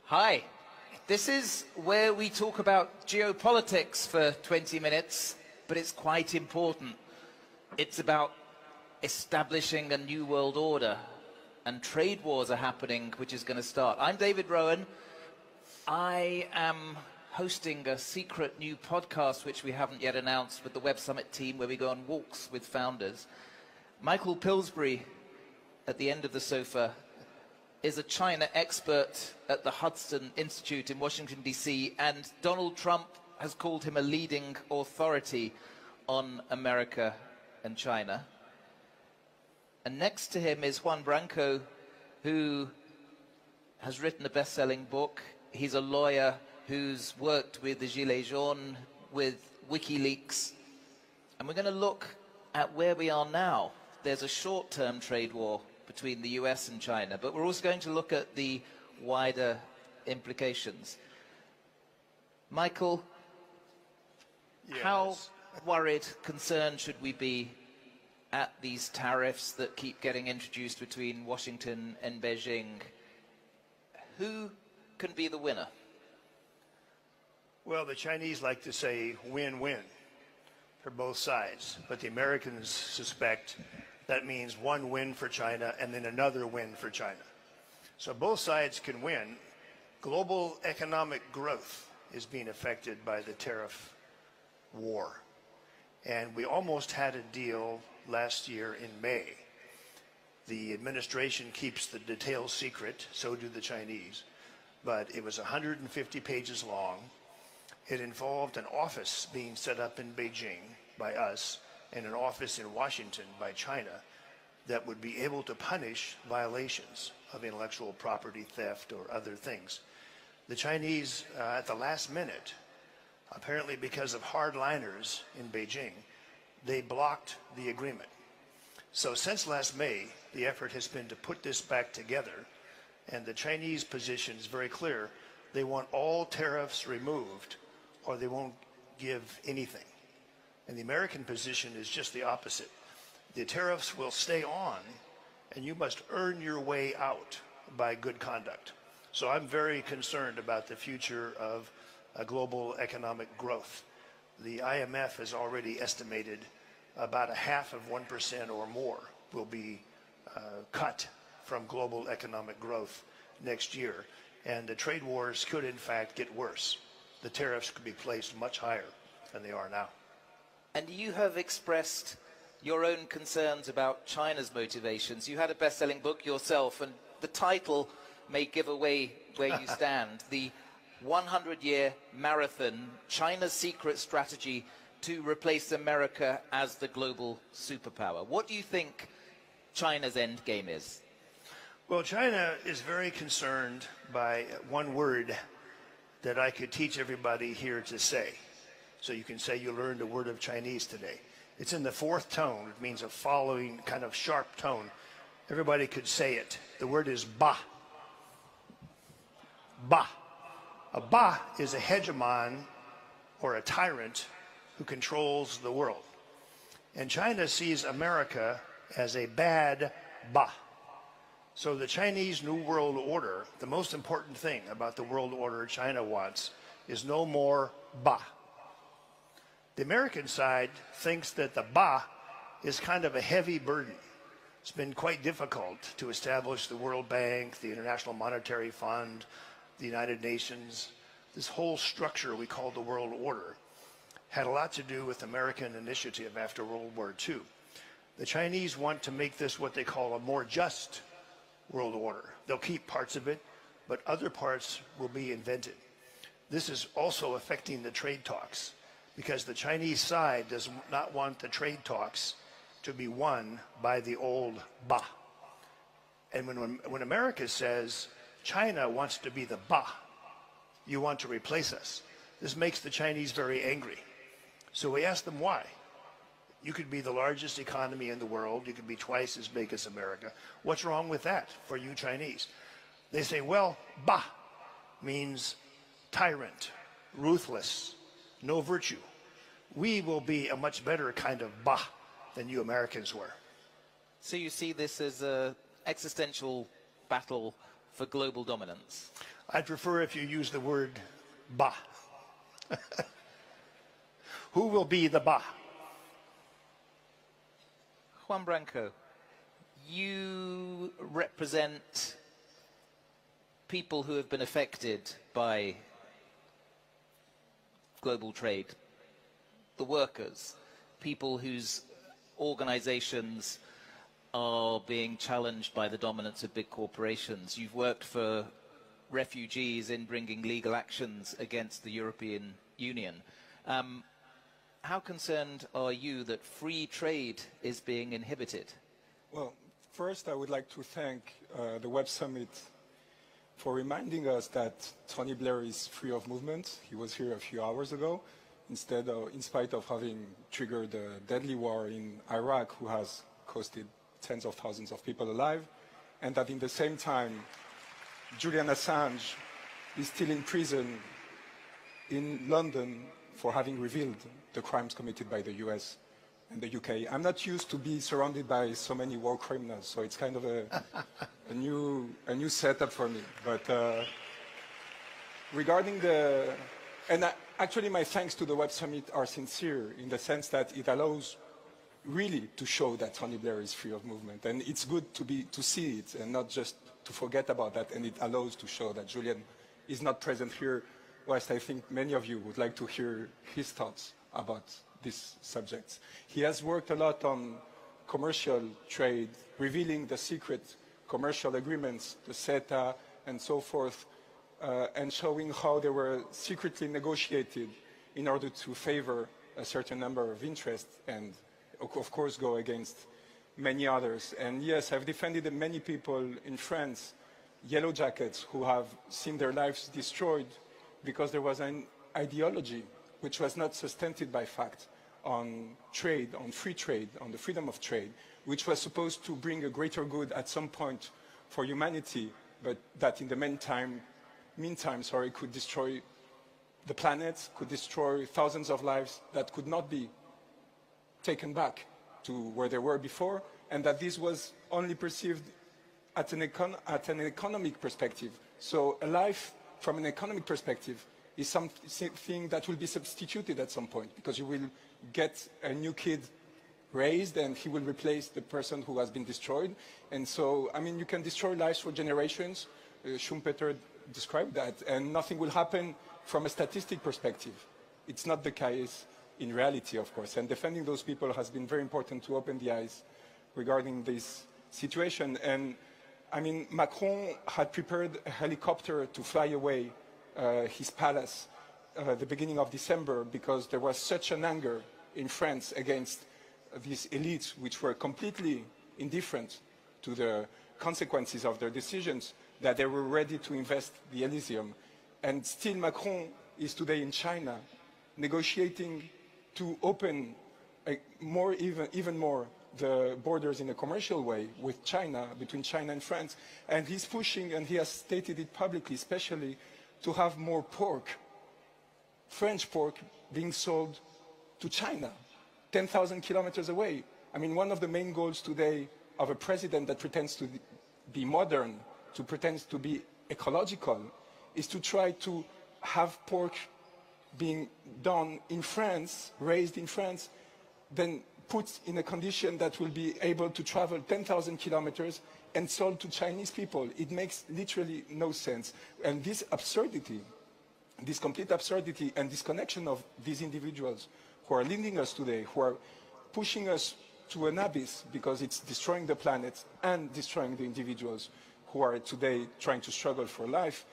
Hi. This is where we talk about geopolitics for 20 minutes, but it's quite important. It's about establishing a new world order, and trade wars are happening, which is going to start. I'm David Rowan. I am hosting a secret new podcast, which we haven't yet announced, with the Web Summit team, where we go on walks with founders. Michel Pillsbury, at the end of the sofa, is a China expert at the Hudson Institute in Washington, D.C., and Donald Trump has called him a leading authority on America and China. And next to him is Juan Branco, who has written a best-selling book. He's a lawyer who's worked with the Gilets jaunes, with WikiLeaks. And we're going to look at where we are now. There's a short-term trade war between the US and China, but we're also going to look at the wider implications. Michael, yes. How worried, concerned should we be at these tariffs that keep getting introduced between Washington and Beijing? Who can be the winner? Well, the Chinese like to say win-win for both sides, but the Americans suspect that means one win for China and then another win for China. So both sides can win. Global economic growth is being affected by the tariff war. And we almost had a deal last year in May. The administration keeps the details secret, so do the Chinese, but it was 150 pages long. It involved an office being set up in Beijing by us and an office in Washington by China that would be able to punish violations of intellectual property theft or other things. The Chinese, at the last minute, apparently because of hardliners in Beijing, they blocked the agreement. So since last May, the effort has been to put this back together, and the Chinese position is very clear. They want all tariffs removed, or they won't give anything. And the American position is just the opposite. The tariffs will stay on, and you must earn your way out by good conduct. So I'm very concerned about the future of global economic growth. The IMF has already estimated about 0.5% or more will be cut from global economic growth next year. And the trade wars could, in fact, get worse. The tariffs could be placed much higher than they are now. And you have expressed your own concerns about China's motivations. You had a best-selling book yourself, and the title may give away where you stand. The 100-year marathon, China's secret strategy to replace America as the global superpower. What do you think China's end game is? Well, China is very concerned by one word that I could teach everybody here to say. So you can say you learned a word of Chinese today. It's in the fourth tone. It means a following kind of sharp tone. Everybody could say it. The word is ba. Ba. A ba is a hegemon or a tyrant who controls the world. And China sees America as a bad ba. So the Chinese New World Order, the most important thing about the world order China wants is no more ba. The American side thinks that the ba is kind of a heavy burden. It's been quite difficult to establish the World Bank, the International Monetary Fund, the United Nations. This whole structure we call the world order had a lot to do with American initiative after World War II. The Chinese want to make this what they call a more just world order. They'll keep parts of it, but other parts will be invented. This is also affecting the trade talks, because the Chinese side does not want the trade talks to be won by the old ba. And when America says China wants to be the ba, you want to replace us, this makes the Chinese very angry. So we ask them why. You could be the largest economy in the world. You could be twice as big as America. What's wrong with that for you Chinese? They say, well, ba means tyrant, ruthless, no virtue. We will be a much better kind of ba than you Americans were. So you see this as an existential battle for global dominance? I'd prefer if you use the word ba. Who will be the ba? Juan Branco, you represent people who have been affected by global trade, the workers, people whose organizations are being challenged by the dominance of big corporations. You've worked for refugees in bringing legal actions against the European Union. How concerned are you that free trade is being inhibited? Well, first I would like to thank the Web Summit for reminding us that Tony Blair is free of movement. He was here a few hours ago, in spite of having triggered a deadly war in Iraq, who has costed tens of thousands of people alive, and that in the same time, Julian Assange is still in prison in London for having revealed the crimes committed by the US and the UK. I'm not used to be surrounded by so many war criminals, so it's kind of a new setup for me. But regarding the, actually my thanks to the Web Summit are sincere in the sense that it allows really to show that Tony Blair is free of movement, and it's good to see it and not just to forget about that, and it allows to show that Julian is not present here, whilst I think many of you would like to hear his thoughts about these subjects. He has worked a lot on commercial trade, revealing the secret commercial agreements, the CETA and so forth, and showing how they were secretly negotiated in order to favor a certain number of interests and, of course, go against many others. And yes, I've defended many people in France, yellow jackets, who have seen their lives destroyed because there was an ideology which was not sustained by fact on trade, on free trade, on the freedom of trade, which was supposed to bring a greater good at some point for humanity, but that in the meantime, could destroy the planet, could destroy thousands of lives that could not be taken back to where they were before, and that this was only perceived at an economic perspective. So a life from an economic perspective is something that will be substituted at some point, because you will get a new kid raised and he will replace the person who has been destroyed. And so, I mean, you can destroy lives for generations. Schumpeter described that, and nothing will happen from a statistic perspective. It's not the case in reality, of course. And defending those people has been very important to open the eyes regarding this situation. And I mean, Macron had prepared a helicopter to fly away his palace the beginning of December, because there was such an anger in France against these elites, which were completely indifferent to the consequences of their decisions, that they were ready to invest the Elysium. And still Macron is today in China, negotiating to open even more the borders in a commercial way with China, between China and France. And he's pushing, and he has stated it publicly, especially, to have more pork, French pork, being sold to China, 10,000 kilometers away. I mean, one of the main goals today of a president that pretends to be modern, to pretend to be ecological, is to try to have pork being done in France, raised in France, then put in a condition that will be able to travel 10,000 kilometers and sold to Chinese people. It makes literally no sense. And this absurdity, this complete absurdity and disconnection of these individuals who are leading us today, who are pushing us to an abyss because it's destroying the planet and destroying the individuals who are today trying to struggle for life.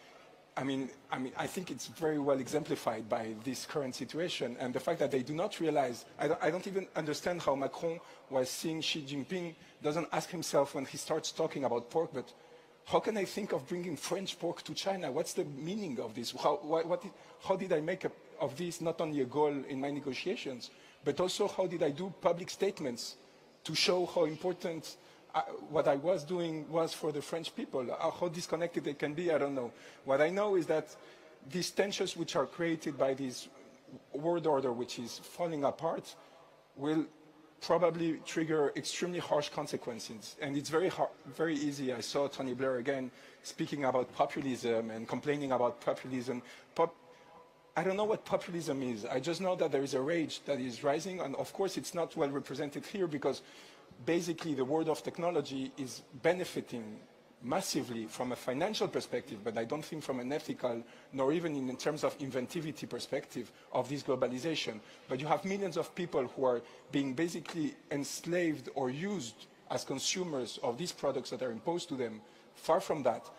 I think it's very well exemplified by this current situation, and the fact that they do not realize, I don't even understand how Macron, while seeing Xi Jinping, doesn't ask himself when he starts talking about pork, but how can I think of bringing French pork to China? What's the meaning of this? How did I make of this not only a goal in my negotiations, but also how did I do public statements to show how important what I was doing was for the French people? How disconnected they can be, I don't know. What I know is that these tensions which are created by this world order which is falling apart will probably trigger extremely harsh consequences. And it's very easy. I saw Tony Blair again speaking about populism and complaining about populism. I don't know what populism is. I just know that there is a rage that is rising. And of course, it's not well represented here because basically the world of technology is benefiting massively from a financial perspective, but I don't think from an ethical, nor even in terms of inventivity perspective of this globalization. But you have millions of people who are being basically enslaved or used as consumers of these products that are imposed to them. Far from that,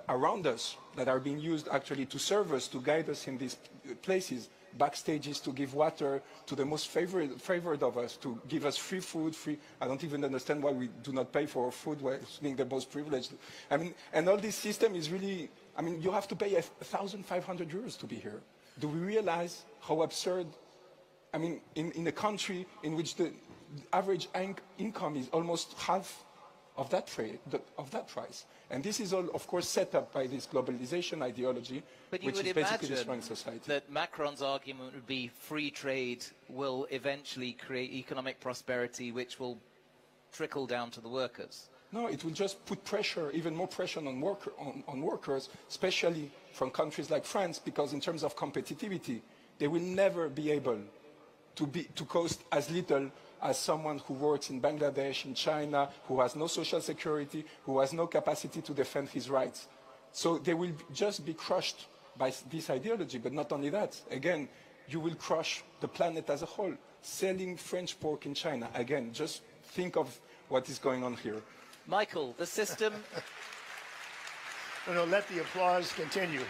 around us, that are being used actually to serve us, to guide us in these places, backstages to give water to the most favored of us, to give us free food, I don't even understand why we do not pay for our food while being the most privileged. I mean, and all this system is really, I mean, you have to pay 1,500 euros to be here. Do we realize how absurd, I mean, in a country in which the average income is almost half of that price. And this is all, of course, set up by this globalization ideology, which is basically destroying society. That Macron's argument would be free trade will eventually create economic prosperity, which will trickle down to the workers. No, it will just put pressure, even more pressure on workers, especially from countries like France, because in terms of competitivity, they will never be able to cost as little as someone who works in Bangladesh, in China, who has no social security, who has no capacity to defend his rights. So they will just be crushed by this ideology. But not only that, again, you will crush the planet as a whole. Selling French pork in China, again, just think of what is going on here. Michael, the system... No, let the applause continue.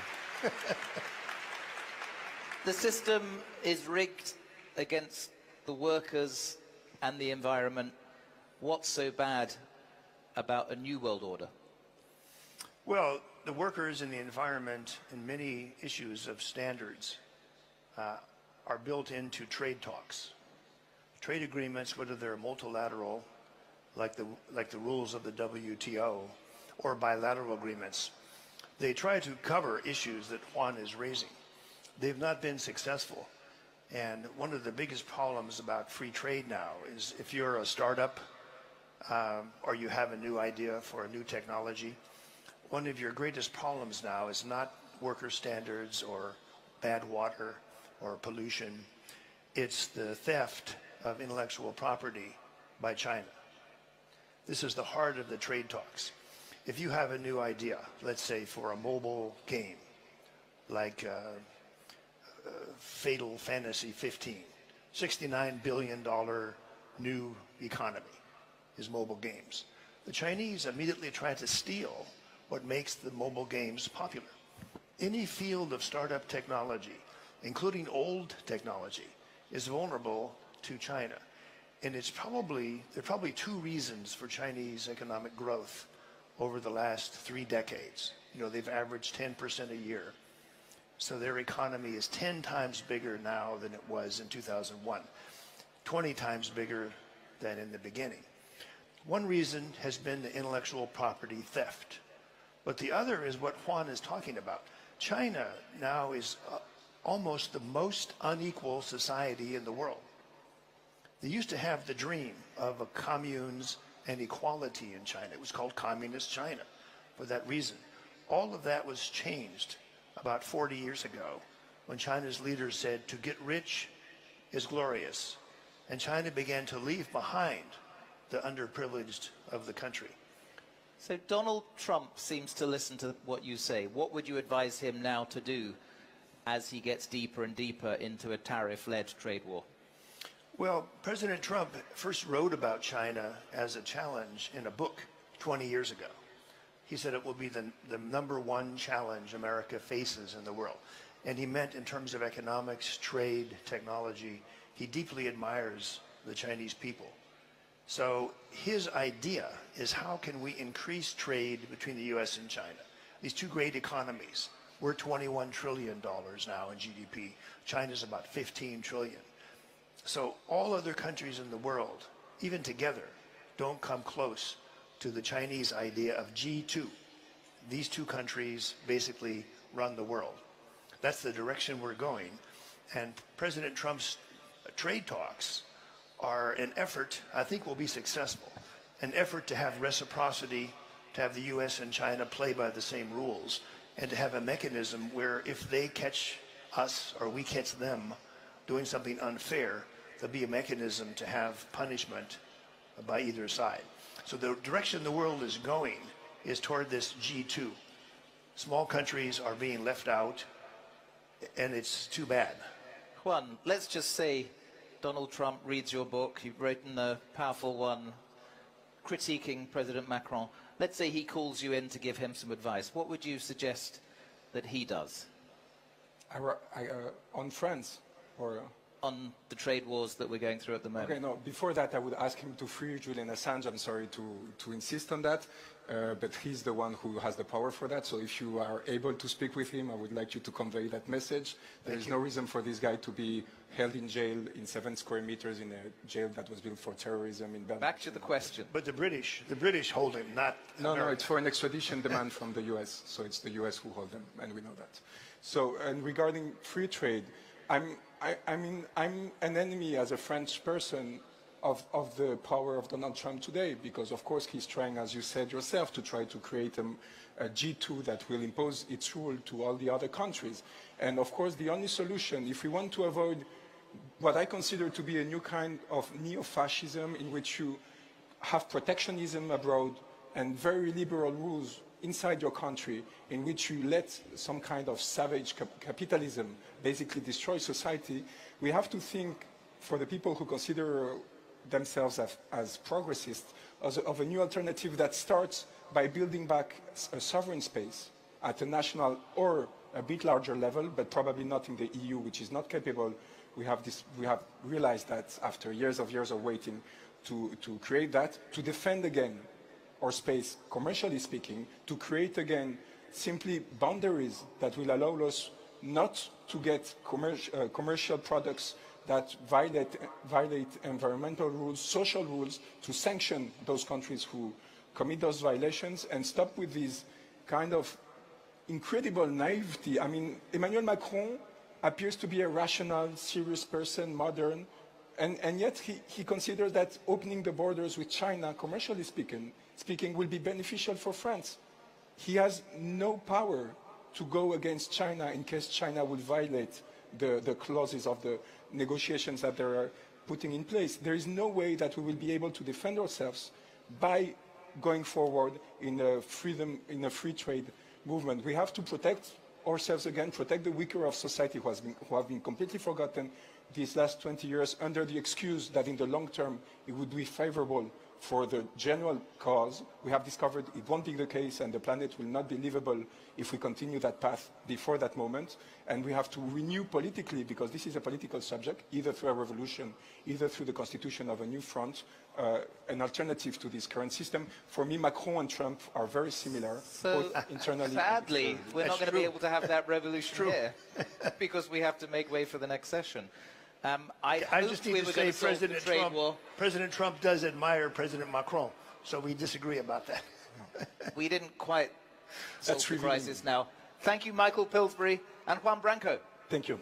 The system is rigged against the workers and the environment. What's so bad about a new world order? Well, the workers and the environment and many issues of standards are built into trade talks. Trade agreements, whether they're multilateral, like the rules of the WTO, or bilateral agreements, they try to cover issues that Juan is raising. They've not been successful. And one of the biggest problems about free trade now is if you're a startup or you have a new idea for a new technology, one of your greatest problems now is not worker standards or bad water or pollution. It's the theft of intellectual property by China. This is the heart of the trade talks. If you have a new idea, let's say for a mobile game, like Fatal Fantasy 15, $69 billion new economy is mobile games. The Chinese immediately try to steal what makes the mobile games popular. Any field of startup technology, including old technology, is vulnerable to China. And there are probably two reasons for Chinese economic growth over the last 3 decades. You know, they've averaged 10% a year. So their economy is 10 times bigger now than it was in 2001, 20 times bigger than in the beginning. One reason has been the intellectual property theft. But the other is what Juan is talking about. China now is almost the most unequal society in the world. They used to have the dream of communes and equality in China. It was called Communist China for that reason. All of that was changed about 40 years ago when China's leaders said to get rich is glorious. And China began to leave behind the underprivileged of the country. So Donald Trump seems to listen to what you say. What would you advise him now to do as he gets deeper and deeper into a tariff-led trade war? Well, President Trump first wrote about China as a challenge in a book 20 years ago. He said it will be the #1 challenge America faces in the world. And he meant in terms of economics, trade, technology. He deeply admires the Chinese people. So his idea is how can we increase trade between the U.S. and China? These two great economies. We're $21 trillion now in GDP. China's about 15 trillion. So all other countries in the world, even together, don't come close to the Chinese idea of G2. These two countries basically run the world. That's the direction we're going. And President Trump's trade talks are an effort, I think will be successful, an effort to have reciprocity, to have the U.S. and China play by the same rules, and to have a mechanism where if they catch us or we catch them doing something unfair, there'll be a mechanism to have punishment by either side. So the direction the world is going is toward this G2. Small countries are being left out, and it's too bad. Juan, let's just say Donald Trump reads your book. You've written a powerful one critiquing President Macron. Let's say he calls you in to give him some advice. What would you suggest that he does? On France, or on the trade wars that we're going through at the moment? Okay, no, before that I would ask him to free Julian Assange. I'm sorry to insist on that, but he's the one who has the power for that. So if you are able to speak with him, I would like you to convey that message. There is no reason for this guy to be held in jail in 7 square meters in a jail that was built for terrorism in Belgium. Back to the question. But the British hold him, not America. No, it's for an extradition demand from the US. So it's the US who hold them, and we know that. So, and regarding free trade, I'm an enemy as a French person of the power of Donald Trump today, because of course he's trying, as you said yourself, to try to create a G2 that will impose its rule to all the other countries. And of course the only solution, if we want to avoid what I consider to be a new kind of neo-fascism in which you have protectionism abroad and very liberal rules inside your country, in which you let some kind of savage capitalism basically destroy society, we have to think, for the people who consider themselves as progressists, of a new alternative that starts by building back a sovereign space at a national or a bit larger level, but probably not in the EU, which is not capable. We have realized that after years of waiting to create that, to defend again our space, commercially speaking, to create again simply boundaries that will allow us not to get commercial products that violate environmental rules, social rules, to sanction those countries who commit those violations, and stop with this kind of incredible naivety. I mean, Emmanuel Macron appears to be a rational, serious person, modern, and yet he considers that opening the borders with China, commercially speaking, will be beneficial for France. He has no power to go against China in case China will violate the clauses of the negotiations that they are putting in place. There is no way that we will be able to defend ourselves by going forward in a free trade movement. We have to protect ourselves again, protect the weaker of society who have been completely forgotten these last 20 years under the excuse that in the long term it would be favorable for the general cause. We have discovered it won't be the case, and the planet will not be livable if we continue that path before that moment. And we have to renew politically, because this is a political subject, either through a revolution, either through the constitution of a new front, an alternative to this current system. For me, Macron and Trump are very similar, so both internally. Sadly, we're not going to be able to have that revolution here, because we have to make way for the next session. I just need to say President Trump does admire President Macron, so we disagree about that. We didn't quite solve the crisis now. Thank you, Michel Pillsbury and Juan Branco. Thank you.